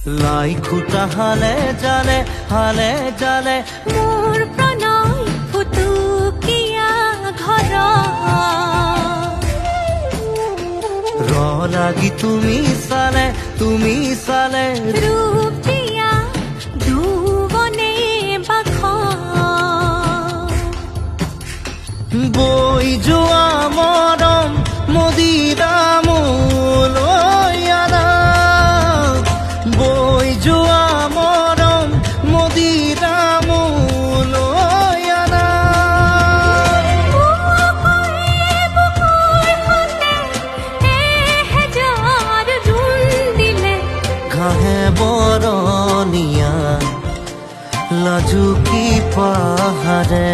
লাই খুটা হালে জালে মোৰ প্ৰণয় ফুটুকীয়া ঘৰ ৰ লাগি তুমি চালে ৰূপ দিয়া দুবনে বাখ বৈ যোৱা মৰম মদিৰা মোলৈ আনা বৈ যোৱা মৰম মদিৰা মোলৈ আনা ঘাঁহে বৰণীয়া লাজুকী পাহাৰে